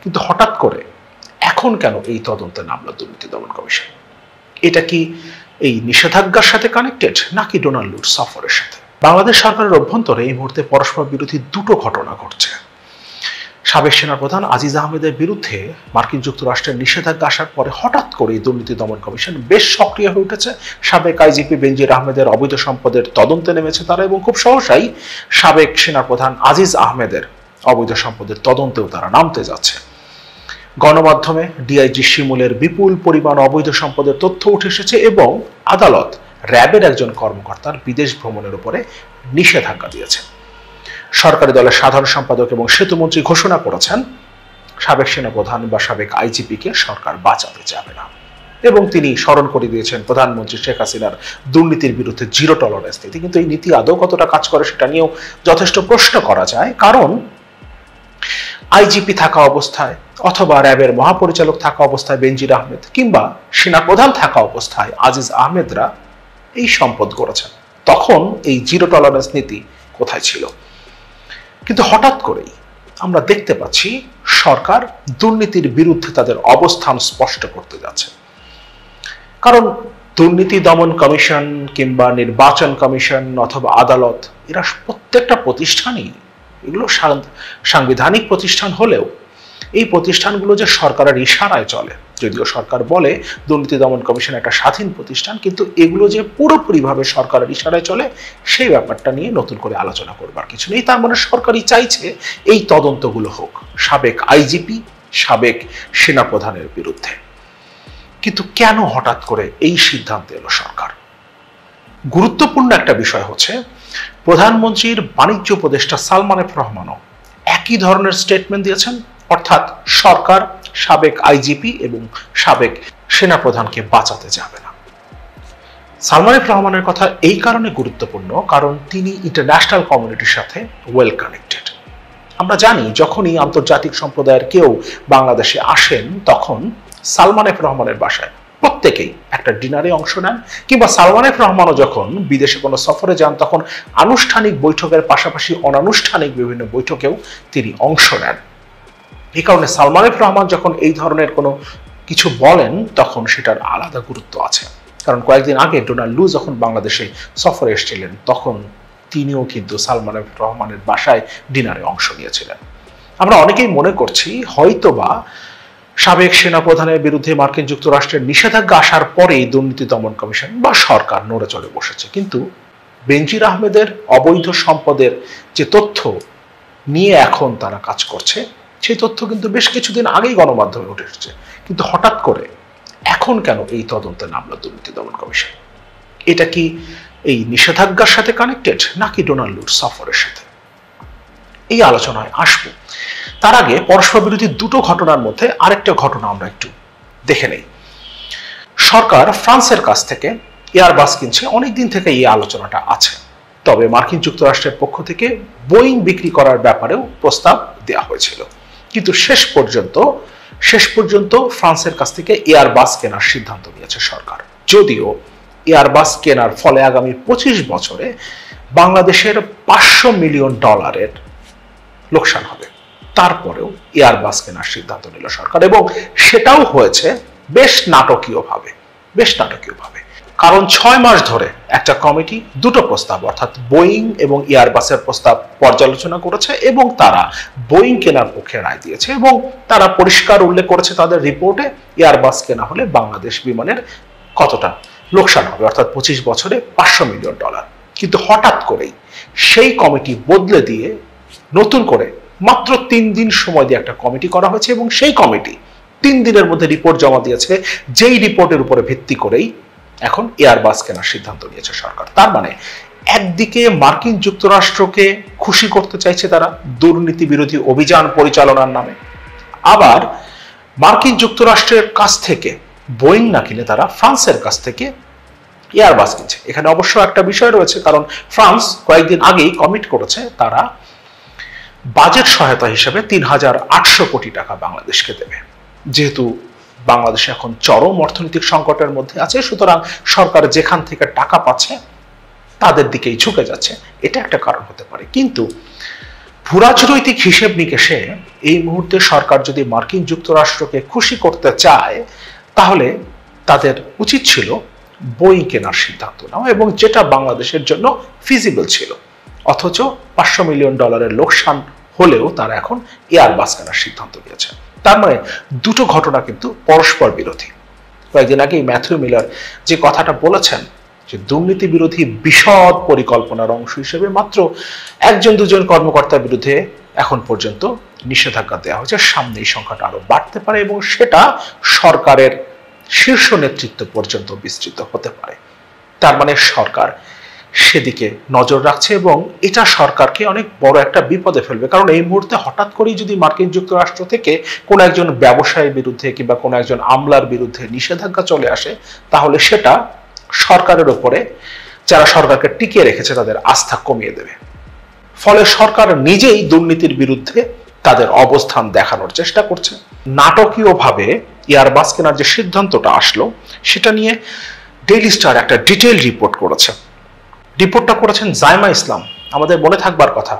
কিন্তু হঠাৎ করে এখন কেন এই তদন্তে নামলো দুর্নীতি দমন কমিশন? এটা কি এই নিষেধাজ্ঞার সাথে কানেক্টেড নাকি ডোনাল্ড সফরের সাথে? বাংলাদেশ সরকারের অভ্যন্তরে এই মুহূর্তে পরস্পর বিরোধী দুটো ঘটনা ঘটছে। সাবেক সেনাপ্রধান আজিজ আহমেদের বিরুদ্ধে মার্কিন যুক্তরাষ্ট্রের নিষেধাজ্ঞা আসার পরে হঠাৎ করে দুর্নীতি দমন কমিশন বেশ সক্রিয় হয়ে উঠেছে। সাবেক আইজিপি বেনজির আহমেদের অবৈধ সম্পদের তদন্তে নেমেছে তারা, এবং খুব সহসাই সাবেক সেনাপ্রধান আজিজ আহমেদের অবৈধ সম্পদের তদন্তেও তারা নামতে যাচ্ছে। গণমাধ্যমে ডিআইজি শিমুলের বিপুল পরিমাণ অবৈধ সম্পদের তথ্য উঠে এসেছে এবং আদালত র্যাবের একজন কর্মকর্তার বিদেশ ভ্রমণের উপরে নিষেধাজ্ঞা দিয়েছে। সরকারি দলের সাধারণ সম্পাদক এবং সেতুমন্ত্রী ঘোষণা করেছেন সাবেক সেনাপ্রধান বা সাবেক আইজিপিকে সরকার বাঁচাতে যাবে না, এবং তিনি স্মরণ করে দিয়েছেন প্রধানমন্ত্রী শেখ হাসিনার দুর্নীতির বিরুদ্ধে জিরো টলারেন্স নীতি। কিন্তু এই নীতি আদৌ কতটা কাজ করে সেটা নিয়েও যথেষ্ট প্রশ্ন করা যায়, কারণ আইজিপি থাকা অবস্থায় অথবা র্যাবের মহাপরিচালক থাকা অবস্থায় বেনজির আহমেদ কিংবা সেনাপ্রধান থাকা অবস্থায় আজিজ আহমেদরা এই সম্পদ গড়েছেন। তখন এই জিরো টলারেন্স নীতি কোথায় ছিল? কিন্তু হঠাৎ করেই আমরা দেখতে পাচ্ছি সরকার দুর্নীতির বিরুদ্ধে তাদের অবস্থান স্পষ্ট করতে যাচ্ছে। কারণ দুর্নীতি দমন কমিশন কিংবা নির্বাচন কমিশন অথবা আদালত, এরা প্রত্যেকটা প্রতিষ্ঠানই এগুলো সাংবিধানিক প্রতিষ্ঠান হলেও এই প্রতিষ্ঠানগুলো যে সরকারের ইশারায় চলে, যদিও সরকার বলে দুর্নীতি দমন কমিশন একটা স্বাধীন প্রতিষ্ঠান, কিন্তু এগুলো যে পুরোপুরিভাবে সরকারের ইশারায় চলে সেই ব্যাপারটা নিয়ে নতুন করে আলোচনা করবার কিছু নেই। তার মানে সরকারই চাইছে এই তদন্তগুলো হোক সাবেক আইজিপি, সাবেক সেনাপ্রধানের বিরুদ্ধে। কিন্তু কেন হঠাৎ করে এই সিদ্ধান্ত এলো সরকার? গুরুত্বপূর্ণ একটা বিষয় হচ্ছে প্রধানমন্ত্রীর বাণিজ্য উপদেষ্টা সালমান এফ রহমানও একই ধরনের স্টেটমেন্ট দিয়েছেন, অর্থাৎ সরকার সাবেক আইজিপি এবং সাবেক সেনাপ্রধানকে বাঁচাতে যাবে না। সালমান এফ রহমানের কথা এই কারণে গুরুত্বপূর্ণ কারণ তিনি ইন্টারন্যাশনাল কমিউনিটির সাথে ওয়েল কানেক্টেড। আমরা জানি যখনই আন্তর্জাতিক সম্প্রদায়ের কেউ বাংলাদেশে আসেন তখন সালমান এফ রহমানের বাসায় প্রত্যেকেই একটা ডিনারে অংশ নেন, কিংবা সালমান এফ রহমানও যখন বিদেশে কোনো সফরে যান তখন আনুষ্ঠানিক বৈঠকের পাশাপাশি অনানুষ্ঠানিক বিভিন্ন বৈঠকেও তিনি অংশ নেন। এই কারণে সালমান এফ রহমান যখন এই ধরনের কোনো কিছু বলেন তখন সেটার আলাদা গুরুত্ব আছে। কারণ কয়েকদিন আগে ডোনাল্ড যখন বাংলাদেশে সফরে এসেছিলেন তখন তিনিও কিন্তু সালমান এফ রহমানের বাসায় ডিনারে অংশ নিয়েছিলেন। আমরা অনেকেই মনে করছি হয়তোবা সাবেক সেনাপ্রধানের বিরুদ্ধে মার্কিন যুক্তরাষ্ট্রের নিষেধাজ্ঞা আসার পরেই দুর্নীতি দমন কমিশন বা সরকার নড়ে চড়ে বসেছে। কিন্তু বেনজির আহমেদের অবৈধ সম্পদের যে তথ্য নিয়ে এখন তারা কাজ করছে সেই তথ্য কিন্তু বেশ কিছুদিন আগেই গণমাধ্যমে উঠে এসেছে। কিন্তু হঠাৎ করে এখন কেন এই তদন্তে নামলো দুর্নীতি দমন কমিশন? এটা কি এই নিষেধাজ্ঞার সাথে কানেক্টেড নাকি ডোনাল্ড সফরের সাথে? এই আলোচনায় আসবো। তার আগে পরস্পর বিরোধী দুটো ঘটনার মধ্যে আরেকটা ঘটনা আমরা একটু দেখে নেই। সরকার ফ্রান্সের কাছ থেকে এয়ারবাস কিনছে, অনেকদিন থেকে এই আলোচনাটা আছে। তবে মার্কিন যুক্তরাষ্ট্রের পক্ষ থেকে বোয়িং বিক্রি করার ব্যাপারেও প্রস্তাব দেওয়া হয়েছিল, কিন্তু শেষ পর্যন্ত ফ্রান্সের কাছ থেকে এয়ারবাস কেনার সিদ্ধান্ত নিয়েছে সরকার। যদিও এয়ারবাস কেনার ফলে আগামী 25 বছরে বাংলাদেশের $500 মিলিয়ন লোকসান হবে, তারপরেও এয়ারবাস কেনার সিদ্ধান্ত নিল সরকার, এবং সেটাও হয়েছে বেশ নাটকীয়ভাবে। কারণ 6 মাস ধরে একটা কমিটি দুটো প্রস্তাব অর্থাৎ বোয়িং এবং এয়ারবাসের প্রস্তাব পর্যালোচনা করেছে এবং তারা বোয়িং কেনার পক্ষে রায় দিয়েছে, এবং তারা পরিষ্কার উল্লেখ করেছে তাদের রিপোর্টে এয়ারবাস কেনা হলে বাংলাদেশ বিমানের কতটা লোকসান হবে, অর্থাৎ 25 বছরে $500 মিলিয়ন। কিন্তু হঠাৎ করেই সেই কমিটি বদলে দিয়ে নতুন করে মাত্র 3 দিন সময় দিয়ে একটা কমিটি করা হয়েছে, এবং সেই কমিটি 3 দিনের মধ্যে রিপোর্ট জমা দিয়েছে, যেই রিপোর্টের উপরে ভিত্তি করেই এখন এয়ারবাস কেনার সিদ্ধান্ত নিয়েছে সরকার। তার মানে একদিকে মার্কিন যুক্তরাষ্ট্রকে খুশি করতে চাইছে তারা দুর্নীতি বিরোধী অভিযান পরিচালনার নামে, আবার মার্কিন যুক্তরাষ্ট্রের কাছ থেকে বোয়িং না কিনে তারা ফ্রান্সের কাছ থেকে এয়ারবাস কিনছে। এখানে অবশ্য একটা বিষয় রয়েছে, কারণ ফ্রান্স কয়েকদিন আগেই কমিট করেছে তারা বাজেট সহায়তা হিসেবে 3,800 কোটি টাকা বাংলাদেশকে দেবে। যেহেতু বাংলাদেশ এখন চরম অর্থনৈতিক সংকটের মধ্যে আছে, সুতরাং সরকার যেখান থেকে টাকা পাচ্ছে তাদের দিকেই ঝুঁকে যাচ্ছে, এটা একটা কারণ হতে পারে। কিন্তু ভূরাজনৈতিক হিসেব নিকেশে এই মুহূর্তে সরকার যদি মার্কিন যুক্তরাষ্ট্রকে খুশি করতে চায় তাহলে তাদের উচিত ছিল বোয়িং কেনার সিদ্ধান্ত নেওয়া, এবং যেটা বাংলাদেশের জন্য ফিজিবল ছিল। অথচ $500 মিলিয়ন লোকসান হলেও তারা এখন এয়ারবাস কেনার সিদ্ধান্ত নিয়েছে। তার মানে দুটো ঘটনা কিন্তু পরস্পর বিরোধী। কয়েকদিন আগেই ম্যাথিউ মিলার যে কথাটা বলেছেন যে দুর্নীতি বিরোধী বিশদ পরিকল্পনার অংশ হিসেবে মাত্র 1-2 কর্মকর্তার বিরুদ্ধে এখন পর্যন্ত নিষেধাজ্ঞা দেওয়া হয়েছে, সামনে এই সংখ্যাটা আরো বাড়তে পারে এবং সেটা সরকারের শীর্ষ নেতৃত্ব পর্যন্ত বিস্তৃত হতে পারে। তার মানে সরকার সেদিকে নজর রাখছে এবং এটা সরকারকে অনেক বড় একটা বিপদে ফেলবে। কারণ এই মুহূর্তে হঠাৎ করেই যদি মার্কিন যুক্তরাষ্ট্র থেকে কোনো একজন ব্যবসায়ীর বিরুদ্ধে কিংবা কোনো একজন আমলার বিরুদ্ধে নিষেধাজ্ঞা চলে আসে, তাহলে সেটা সরকারের উপরে যারা সরকারকে টিকিয়ে রেখেছে তাদের আস্থা কমিয়ে দেবে। ফলে সরকার নিজেই দুর্নীতির বিরুদ্ধে তাদের অবস্থান দেখানোর চেষ্টা করছে। নাটকীয়ভাবে এয়ারবাস কেনার যে সিদ্ধান্তটা আসলো সেটা নিয়ে ডেইলি স্টার একটা ডিটেইল রিপোর্ট করেছে। রিপোর্টটা করেছেন জাইমা ইসলাম। আমাদের মনে থাকবার কথা,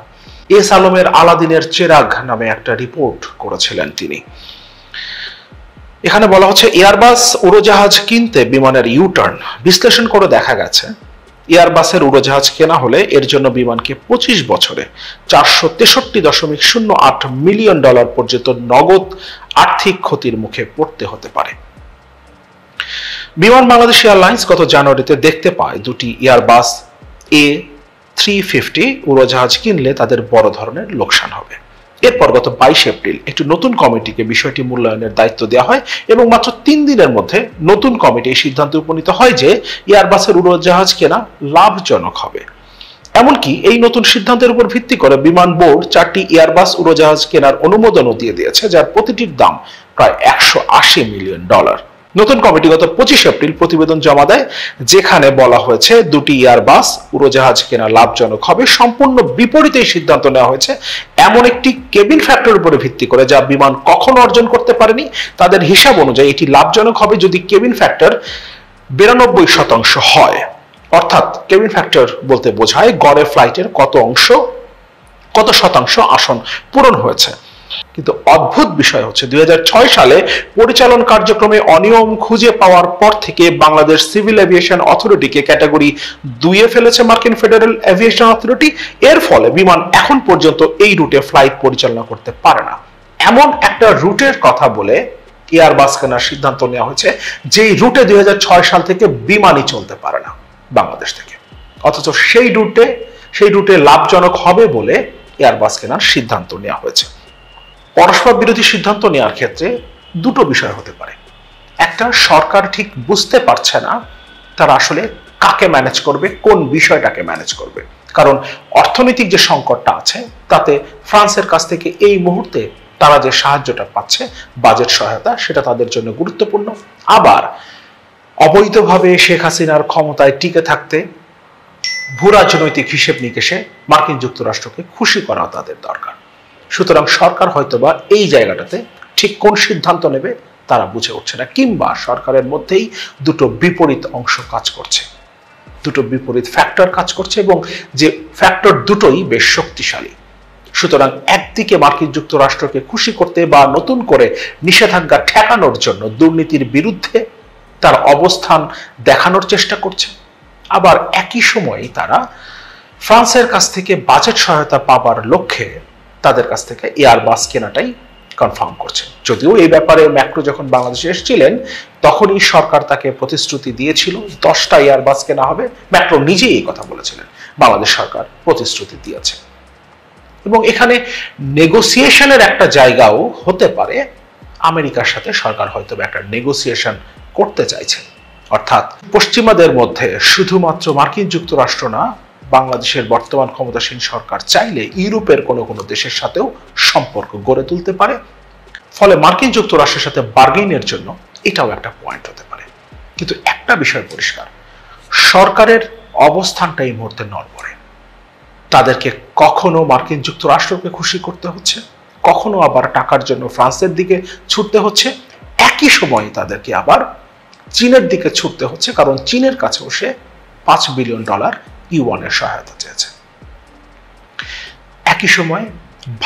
এস আলমের আলাদিনের চেরাগ নামে একটা রিপোর্ট করেছিলেন তিনি। এখানে বলা হচ্ছে এয়ারবাস উড়োজাহাজ কিনতে বিমানের ইউটার্ন বিশ্লেষণ করে দেখা গেছে এয়ারবাসের উড়োজাহাজ কেনা হলে এর জন্য বিমানকে 25 বছরে $463.08 মিলিয়ন পর্যন্ত নগদ আর্থিক ক্ষতির মুখে পড়তে হতে পারে। বিমান বাংলাদেশ এয়ারলাইন্স গত জানুয়ারিতে দেখতে পায় দুটি এয়ারবাস A350 উড়োজাহাজ কিনলে তাদের বড় ধরনের লোকসান হবে। এরপর গত 22 এপ্রিল একটি নতুন কমিটিকে বিষয়টি মূল্যায়নের দায়িত্ব দেওয়া হয় এবং মাত্র 3 দিনের মধ্যে নতুন কমিটি এই সিদ্ধান্তে উপনীত হয় যে এয়ারবাসের উড়োজাহাজ কেনা লাভজনক হবে। এমনকি এই নতুন সিদ্ধান্তের উপর ভিত্তি করে বিমান বোর্ড 4টি এয়ারবাস উড়োজাহাজ কেনার অনুমোদনও দিয়ে দিয়েছে, যার প্রতিটির দাম প্রায় $180 মিলিয়ন। নতুন কমিটি গত 25 এপ্রিল প্রতিবেদন জমা দেয়, যেখানে বলা হয়েছে দুটি এয়ারবাস উড়োজাহাজ কেনা লাভজনক হবে। সম্পূর্ণ বিপরীতে সিদ্ধান্ত নেওয়া হয়েছে এমন একটি কেবিন ফ্যাক্টরের উপরে ভিত্তি করে যা বিমান কখনো অর্জন করতে পারেনি। তাদের হিসাব অনুযায়ী এটি লাভজনক হবে যদি কেবিন ফ্যাক্টর 92% হয়। অর্থাৎ কেবিন ফ্যাক্টর বলতে বোঝায় গড়ে ফ্লাইটের কত শতাংশ আসন পূরণ হয়েছে। কিন্তু অদ্ভুত বিষয় হচ্ছে 2006 সালে পরিচালন কার্যক্রমে অনিয়ম খুঁজে পাওয়ার পর থেকে বাংলাদেশ সিভিল এভিয়েশন অথরিটিকে ক্যাটাগরি 2-এ ফেলেছে মার্কিন ফেডারেল এভিয়েশন অথরিটি। এর ফলে বিমান এখন পর্যন্ত এই রুটে ফ্লাইট পরিচালনা করতে পারে না। এমন একটা রুটের কথা বলে এয়ারবাস কেনার সিদ্ধান্ত নেওয়া হয়েছে যেই রুটে 2006 সাল থেকে বিমানই চলতে পারে না বাংলাদেশ থেকে। অথচ সেই রুটে লাভজনক হবে বলে এয়ারবাস কেনার সিদ্ধান্ত নেওয়া হয়েছে। পরস্পর বিরোধী সিদ্ধান্ত নেওয়ার ক্ষেত্রে দুটো বিষয় হতে পারে। একটা, সরকার ঠিক বুঝতে পারছে না তারা আসলে কাকে ম্যানেজ করবে, কোন বিষয়টাকে ম্যানেজ করবে। কারণ অর্থনৈতিক যে সংকটটা আছে তাতে ফ্রান্সের কাছ থেকে এই মুহূর্তে তারা যে সাহায্যটা পাচ্ছে, বাজেট সহায়তা, সেটা তাদের জন্য গুরুত্বপূর্ণ। আবার অবৈধভাবে শেখ হাসিনার ক্ষমতায় টিকে থাকতে ভূরাজনৈতিক হিসেব নিকেশে মার্কিন যুক্তরাষ্ট্রকে খুশি করা তাদের দরকার। সুতরাং সরকার হয়তোবা এই জায়গাটাতে ঠিক কোন সিদ্ধান্ত নেবে তারা বুঝে উঠছে না, কিংবা সরকারের মধ্যেই দুটো বিপরীত অংশ কাজ করছে, দুটো বিপরীত ফ্যাক্টর কাজ করছে এবং যে ফ্যাক্টর দুটোই বেশ শক্তিশালী। সুতরাং একদিকে মার্কিন যুক্তরাষ্ট্রকে খুশি করতে বা নতুন করে নিষেধাজ্ঞা ঠেকানোর জন্য দুর্নীতির বিরুদ্ধে তার অবস্থান দেখানোর চেষ্টা করছে, আবার একই সময়ে তারা ফ্রান্সের কাছ থেকে বাজেট সহায়তা পাবার লক্ষ্যে তাদের কাছ থেকে এয়ারবাস কেনাটাই কনফার্ম করছে। যদিও এই ব্যাপারে ম্যাক্রো যখন বাংলাদেশে এসেছিলেন তখনই সরকার তাকে প্রতিশ্রুতি দিয়েছিল 10টা এয়ারবাস কেনা হবে। ম্যাক্রো নিজেই এই কথা বলেছিলেন, বাংলাদেশ সরকার প্রতিশ্রুতি দিয়েছে। এবং এখানে নেগোসিয়েশনের একটা জায়গাও হতে পারে, আমেরিকার সাথে সরকার হয়তো একটা নেগোসিয়েশন করতে চাইছে। অর্থাৎ পশ্চিমাদের মধ্যে শুধুমাত্র মার্কিন যুক্তরাষ্ট্র না, বাংলাদেশের বর্তমান ক্ষমতাসীন সরকার চাইলে ইউরোপের কোনো দেশের সাথেও সম্পর্ক গড়ে তুলতে পারে। ফলে মার্কিন যুক্তরাষ্ট্রের সাথে বার্গেইনের জন্য এটাও একটা পয়েন্ট হতে পারে। কিন্তু একটা বিষয় পরিষ্কার, সরকারের অবস্থানটা এই মুহূর্তে নড়বড়ে। তাদেরকে কখনো মার্কিন যুক্তরাষ্ট্রকে খুশি করতে হচ্ছে, কখনো আবার টাকার জন্য ফ্রান্সের দিকে ছুটতে হচ্ছে, একই সময়ে তাদেরকে আবার চীনের দিকে ছুটতে হচ্ছে, কারণ চীনের কাছেও সে $5 বিলিয়ন ইউয়ানের সহায়তা চেয়েছে। একই সময়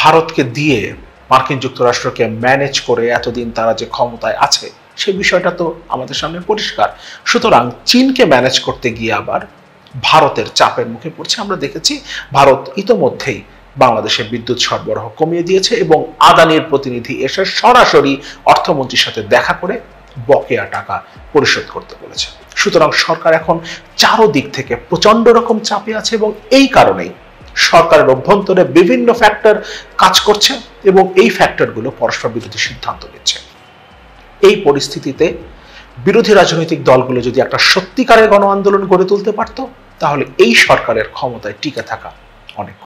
ভারতকে দিয়ে মার্কিন যুক্তরাষ্ট্রকে ম্যানেজ করে এতদিন তারা যে ক্ষমতায় আছে সেই বিষয়টা তো আমাদের সামনে পরিষ্কার। সুতরাং চীনকে ম্যানেজ করতে গিয়ে আবার ভারতের চাপের মুখে পড়ছে। আমরা দেখেছি ভারত ইতোমধ্যেই বাংলাদেশে বিদ্যুৎ সরবরাহ কমিয়ে দিয়েছে এবং আদানির প্রতিনিধি এসে সরাসরি অর্থমন্ত্রীর সাথে দেখা করে বকেয়া টাকা পরিশোধ করতে বলেছে। সুতরাং সরকার এখন চারদিক থেকে প্রচন্ড রকম চাপে আছে এবং এই কারণেই সরকারের অভ্যন্তরে বিভিন্ন ফ্যাক্টর কাজ করছে এবং এই ফ্যাক্টরগুলো পরস্পর বিরোধী সিদ্ধান্ত নিচ্ছে। এই পরিস্থিতিতে বিরোধী রাজনৈতিক দলগুলো যদি একটা সত্যিকারের গণ আন্দোলন গড়ে তুলতে পারত, তাহলে এই সরকারের ক্ষমতায় টিকে থাকা অনেক